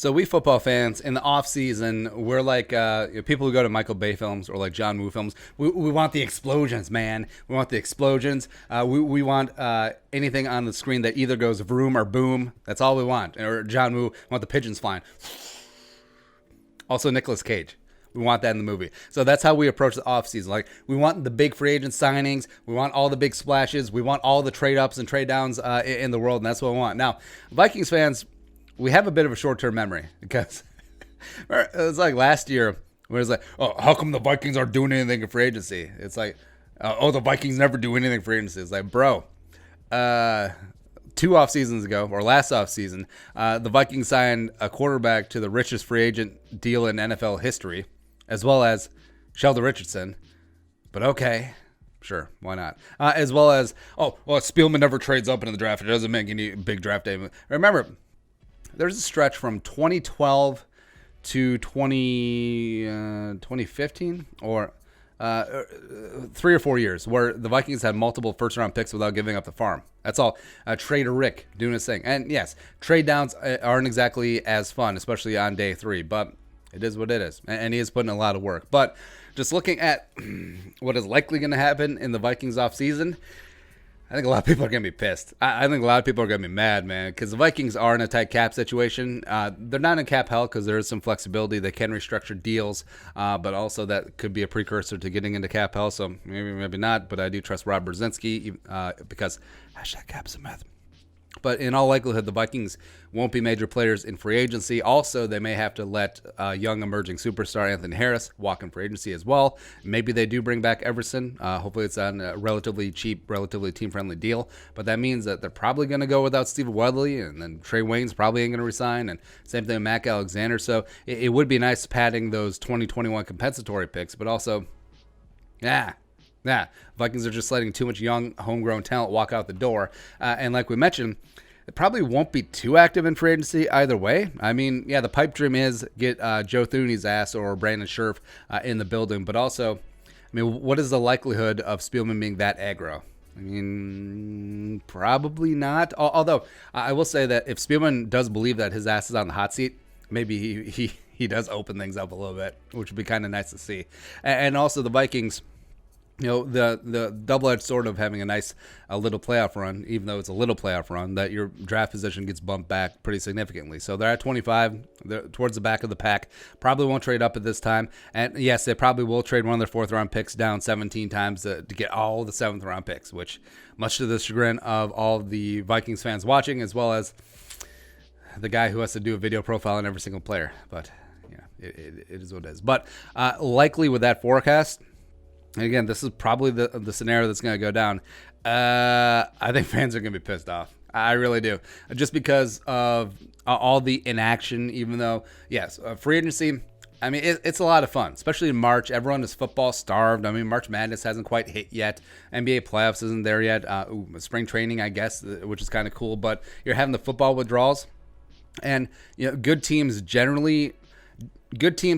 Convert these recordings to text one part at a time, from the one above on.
So we football fans in the off season, we're like people who go to Michael Bay films or like John Woo films. We want the explosions, man. We want the explosions. We want anything on the screen that either goes vroom or boom. That's all we want. Or John Woo, we want the pigeons flying. Also Nicolas Cage. We want that in the movie. So that's how we approach the offseason. Like, we want the big free agent signings. We want all the big splashes. We want all the trade ups and trade downs in the world, and that's what we want. Now, Vikings fans, we have a bit of a short-term memory because it was like last year where it was like, oh, how come the Vikings aren't doing anything in free agency? It's like, oh, the Vikings never do anything for agency. It's like, bro, 2 off seasons ago, or last off season, the Vikings signed a quarterback to the richest free agent deal in NFL history, as well as Sheldon Richardson. But okay, sure, why not? As well as, Spielman never trades up in the draft. It doesn't make any big draft day. Remember, there's a stretch from 2012 to 2015, or 3 or 4 years, where the Vikings had multiple first-round picks without giving up the farm. That's all. Trader Rick doing his thing. And yes, trade downs aren't exactly as fun, especially on day 3, but it is what it is. And he is putting a lot of work. But just looking at what is likely going to happen in the Vikings offseason, I think a lot of people are going to be pissed. I think a lot of people are going to be mad, man, because the Vikings are in a tight cap situation. They're not in cap hell because there is some flexibility. They can restructure deals, but also that could be a precursor to getting into cap hell. So maybe not, but I do trust Rob Brzezinski because #CapSmith. But in all likelihood, the Vikings won't be major players in free agency. Also, they may have to let young emerging superstar Anthony Harris walk in free agency as well. Maybe they do bring back Everson. Hopefully it's on a relatively cheap, relatively team-friendly deal. But that means that they're probably going to go without Steve Wedley, and then Trey Waynes probably ain't going to resign, and same thing with Mac Alexander. So it would be nice padding those 2021 compensatory picks, but also, Vikings are just letting too much young, homegrown talent walk out the door. And like we mentioned, it probably won't be too active in free agency either way. I mean, the pipe dream is get Joe Thuney's ass or Brandon Scherf in the building. But also, what is the likelihood of Spielman being that aggro? I mean, probably not. Although, I will say that if Spielman does believe that his ass is on the hot seat, maybe he does open things up a little bit, which would be kind of nice to see. And also, the Vikings, the double-edged sword of having a little playoff run, even though it's a little playoff run, that your draft position gets bumped back pretty significantly. So they're at 25, they're towards the back of the pack. Probably won't trade up at this time. And yes, they probably will trade one of their fourth-round picks down 17 times to get all the seventh-round picks, which, much to the chagrin of all the Vikings fans watching, as well as the guy who has to do a video profile on every single player. But it is what it is. But likely with that forecast, and again, this is probably the scenario that's going to go down. I think fans are going to be pissed off. I really do. Just because of all the inaction, even though, yes, free agency, it's a lot of fun, especially in March. Everyone is football starved. March Madness hasn't quite hit yet. NBA playoffs isn't there yet. Spring training, I guess, which is kind of cool. But you're having the football withdrawals. And good teams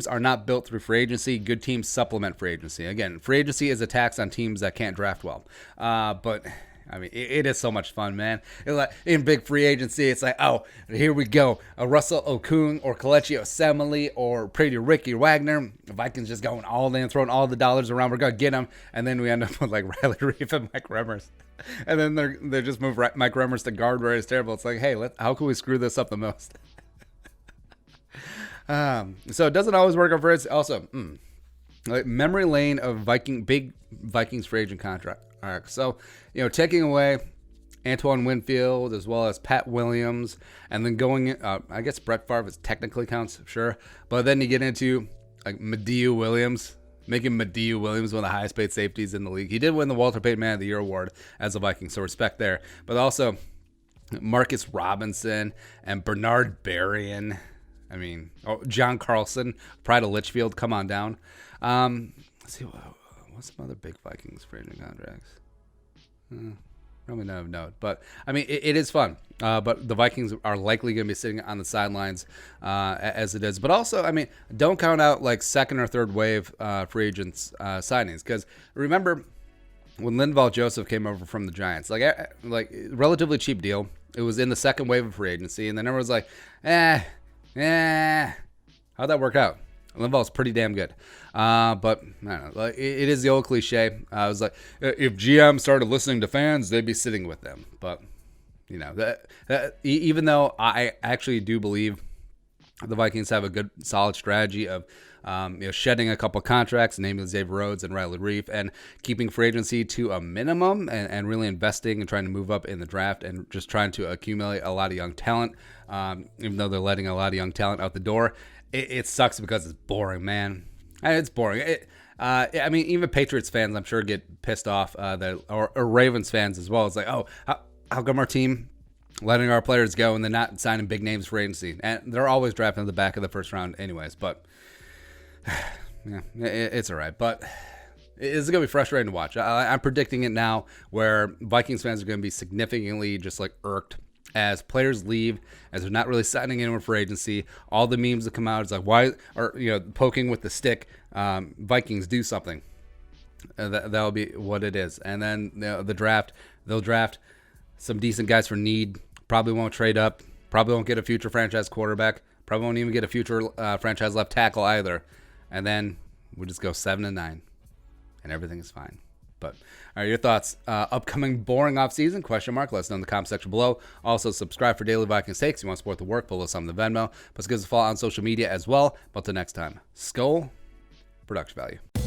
are not built through free agency. Good teams supplement free agency. Again, free agency is a tax on teams that can't draft well. But it is so much fun, man. In big free agency, it's like, oh, here we go. Russell Okung or Kelechi Osemele or Pretty Ricky Wagner. The Vikings just going all in, throwing all the dollars around. We're going to get them. And then we end up with like Riley Reef and Mike Remmers. And then they just move Mike Remmers to guard where it's terrible. It's like, hey, how can we screw this up the most? So it doesn't always work out for us. Also, like memory lane of big Vikings free agent contract. All right, so taking away Antoine Winfield as well as Pat Williams, and then going, I guess Brett Favre technically counts, sure, but then you get into like Madieu Williams, making Madieu Williams one of the highest paid safeties in the league. He did win the Walter Payton Man of the Year award as a Viking, so respect there. But also Marcus Robinson and Bernard Berrien. John Carlson, Pride of Litchfield, come on down. Let's see, what's some other big Vikings free agent contracts? Probably not have known, but it is fun. But the Vikings are likely going to be sitting on the sidelines as it is. But also, don't count out like second or third wave free agents signings, because remember when Linval Joseph came over from the Giants, like relatively cheap deal. It was in the second wave of free agency, and then everyone was like, How'd that work out? Linval's pretty damn good. But I don't know. Like, it is the old cliche. I was like, if GM started listening to fans, they'd be sitting with them. But, you know, that even though I actually do believe the Vikings have a good, solid strategy of shedding a couple contracts, namely Xavier Rhodes and Riley Reef, and keeping free agency to a minimum and really investing and trying to move up in the draft and just trying to accumulate a lot of young talent, even though they're letting a lot of young talent out the door. It sucks because it's boring, man. It's boring. I mean, even Patriots fans, I'm sure, get pissed off, or Ravens fans as well. It's like, oh, how come our team letting our players go and they're not signing big names for agency? And they're always drafting at the back of the first round anyways. But, yeah, it's all right. But it's going to be frustrating to watch. I'm predicting it now where Vikings fans are going to be significantly just like irked as players leave, as they're not really signing anyone for agency. All the memes that come out is like, why, or poking with the stick. Vikings, do something. That'll be what it is. And then the draft, they'll draft some decent guys for need. Probably won't trade up. Probably won't get a future franchise quarterback. Probably won't even get a future franchise left tackle either. And then we'll just go 7-9, and everything is fine. But all right, your thoughts. Upcoming boring offseason? Question mark. Let us know in the comment section below. Also, subscribe for daily Vikings takes. If you want to support the work, follow us on the Venmo. Plus, give us a follow on social media as well. But until next time, Skull Production Value.